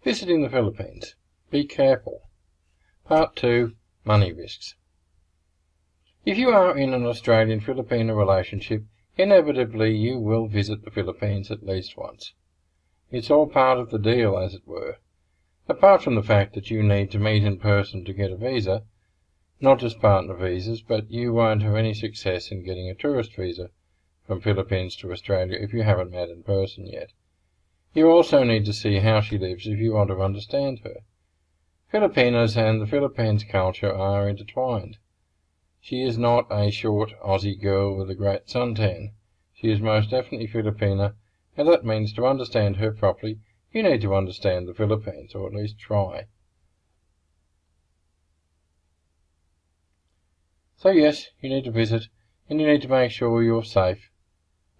Visiting the Philippines. Be careful. Part 2. Money risks. If you are in an Australian Filipina relationship, inevitably you will visit the Philippines at least once. It's all part of the deal, as it were. Apart from the fact that you need to meet in person to get a visa, not just partner visas, but you won't have any success in getting a tourist visa from Philippines to Australia if you haven't met in person yet. You also need to see how she lives if you want to understand her. Filipinas and the Philippines culture are intertwined. She is not a short Aussie girl with a great suntan. She is most definitely Filipina, and that means to understand her properly, you need to understand the Philippines, or at least try. So yes, you need to visit, and you need to make sure you're safe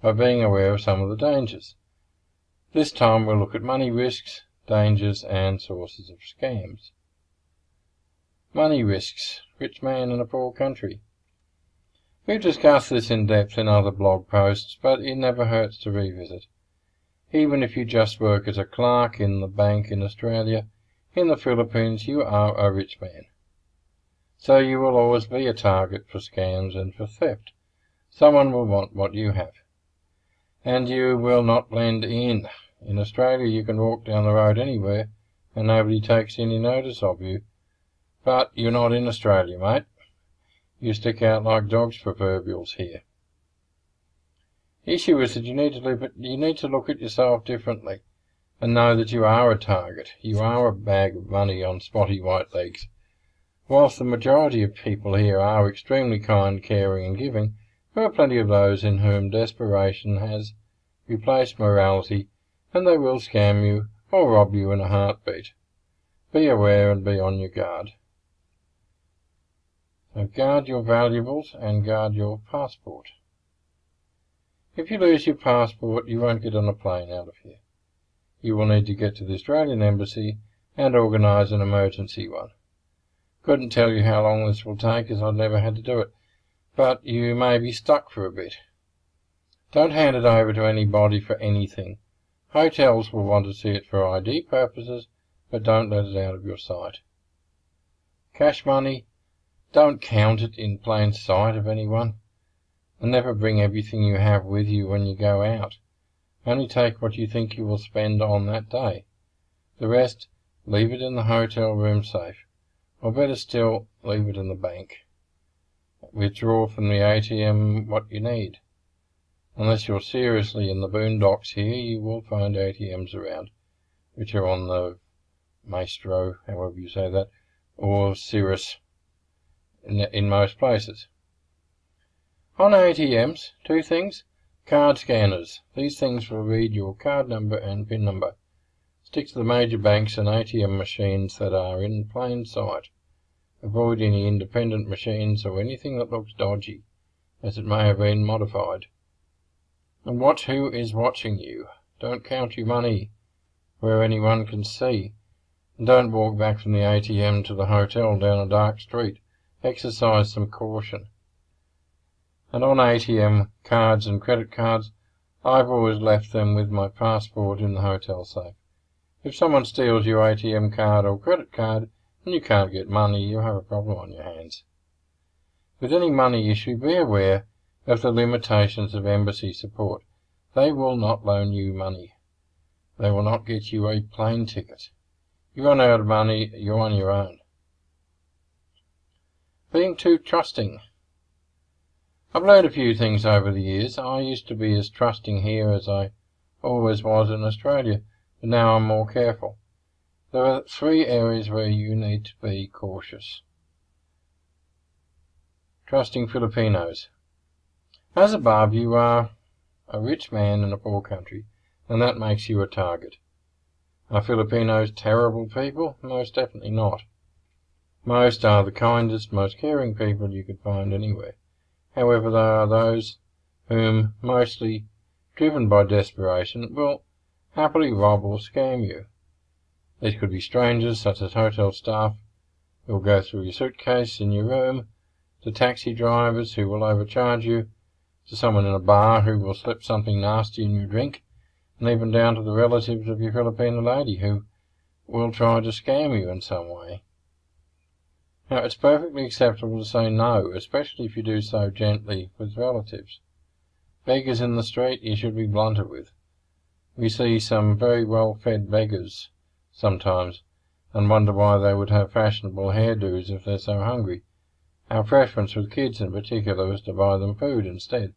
by being aware of some of the dangers. This time we'll look at money risks, dangers, and sources of scams. Money risks. Rich man in a poor country. We've discussed this in depth in other blog posts, but it never hurts to revisit. Even if you just work as a clerk in the bank in Australia, in the Philippines you are a rich man. So you will always be a target for scams and for theft. Someone will want what you have. And you will not blend in. In Australia you can walk down the road anywhere and nobody takes any notice of you. But you're not in Australia, mate. You stick out like dog's proverbials here. Issue is that you need to look at yourself differently and know that you are a target. You are a bag of money on spotty white legs. Whilst the majority of people here are extremely kind, caring and giving, there are plenty of those in whom desperation has replaced morality, and they will scam you or rob you in a heartbeat. Be aware and be on your guard. So guard your valuables and guard your passport. If you lose your passport, you won't get on a plane out of here. You will need to get to the Australian Embassy and organise an emergency one. Couldn't tell you how long this will take, as I've never had to do it, but you may be stuck for a bit. Don't hand it over to anybody for anything. Hotels will want to see it for ID purposes, but don't let it out of your sight. Cash money, don't count it in plain sight of anyone, and never bring everything you have with you when you go out. Only take what you think you will spend on that day. The rest, leave it in the hotel room safe, or better still, leave it in the bank. Withdraw from the ATM what you need. Unless you're seriously in the boondocks here, you will find ATMs around, which are on the Maestro, however you say that, or Cirrus in most places. On ATMs, two things. Card scanners. These things will read your card number and PIN number. Stick to the major banks and ATM machines that are in plain sight. Avoid any independent machines or anything that looks dodgy, as it may have been modified. And watch who is watching you. Don't count your money where anyone can see. And don't walk back from the ATM to the hotel down a dark street. Exercise some caution. And on ATM cards and credit cards, I've always left them with my passport in the hotel safe. If someone steals your ATM card or credit card and you can't get money, you have a problem on your hands. With any money issue, be aware of the limitations of embassy support. They will not loan you money. They will not get you a plane ticket. You run out of money, you're on your own. Being too trusting. I've learned a few things over the years. I used to be as trusting here as I always was in Australia, but now I'm more careful. There are 3 areas where you need to be cautious. Trusting Filipinos. As above, you are a rich man in a poor country, and that makes you a target. Are Filipinos terrible people? Most definitely not. Most are the kindest, most caring people you could find anywhere. However, there are those whom, mostly driven by desperation, will happily rob or scam you. These could be strangers, such as hotel staff, who will go through your suitcase in your room, to taxi drivers who will overcharge you, to someone in a bar who will slip something nasty in your drink, and even down to the relatives of your Filipino lady who will try to scam you in some way. Now, it's perfectly acceptable to say no, especially if you do so gently with relatives. Beggars in the street you should be blunter with. We see some very well-fed beggars sometimes, and wonder why they would have fashionable hairdos if they're so hungry. Our preference with kids in particular is to buy them food instead.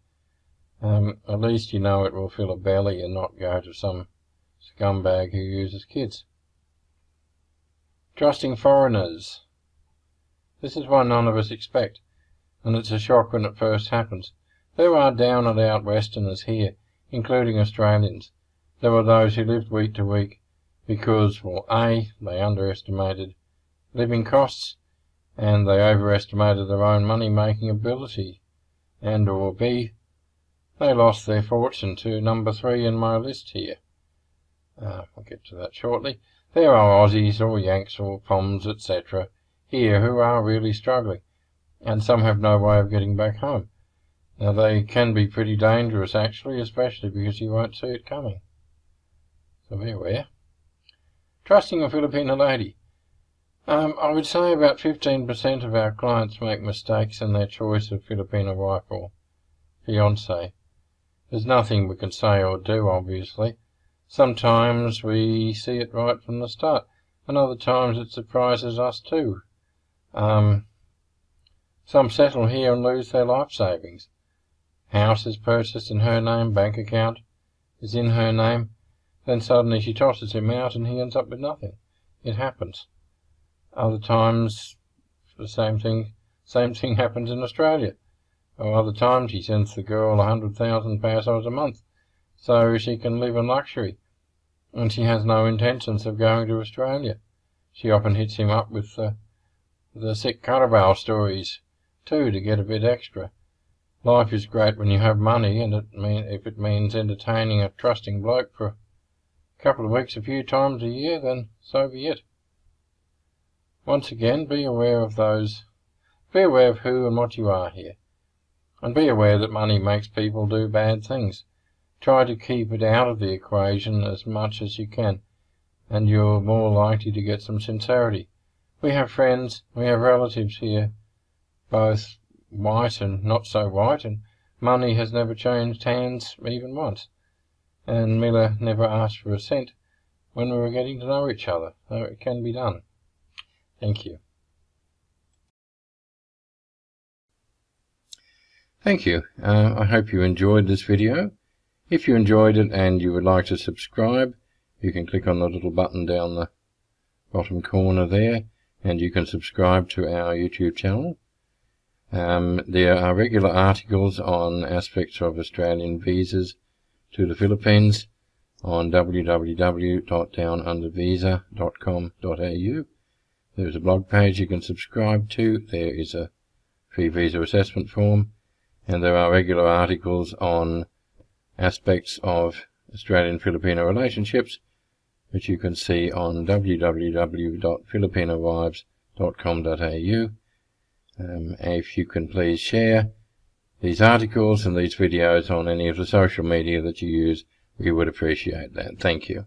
At least you know it will fill a belly and not go to some scumbag who uses kids. Trusting foreigners. This is one none of us expect, and it's a shock when it first happens. There are down-and-out Westerners here, including Australians. There were those who lived week to week because, well, A, they underestimated living costs, and they overestimated their own money-making ability, and or B, they lost their fortune to number 3 in my list here. I'll get to that shortly. There are Aussies or Yanks or Poms, etc. here who are really struggling, and some have no way of getting back home. Now, they can be pretty dangerous, actually, especially because you won't see it coming. So be aware. Trusting a Filipina lady. I would say about 15% of our clients make mistakes in their choice of Filipina wife or fiancé. There's nothing we can say or do, obviously. Sometimes we see it right from the start, and other times it surprises us too. Some settle here and lose their life savings. House is purchased in her name, bank account is in her name, then suddenly she tosses him out and he ends up with nothing. It happens. Other times the same thing happens in Australia. Or other times he sends the girl 100,000 pesos a month so she can live in luxury, and she has no intentions of going to Australia. She often hits him up with the sick Carabao stories too, to get a bit extra. Life is great when you have money, and if it means entertaining a trusting bloke for a couple of weeks a few times a year, then so be it. Once again, be aware of who and what you are here, and be aware that money makes people do bad things. Try to keep it out of the equation as much as you can, and you're more likely to get some sincerity. We have friends, we have relatives here, both white and not so white, and money has never changed hands even once. And Mila never asked for a cent when we were getting to know each other, so it can be done. Thank you. Thank you. I hope you enjoyed this video. If you enjoyed it and you would like to subscribe, you can click on the little button down the bottom corner there, and you can subscribe to our YouTube channel. There are regular articles on aspects of Australian visas to the Philippines on www.downundervisa.com.au. There's a blog page you can subscribe to. There is a free visa assessment form, and there are regular articles on aspects of Australian-Filipino relationships, which you can see on www.FilipinaWives.com.au. If you can please share these articles and these videos on any of the social media that you use, we would appreciate that. Thank you.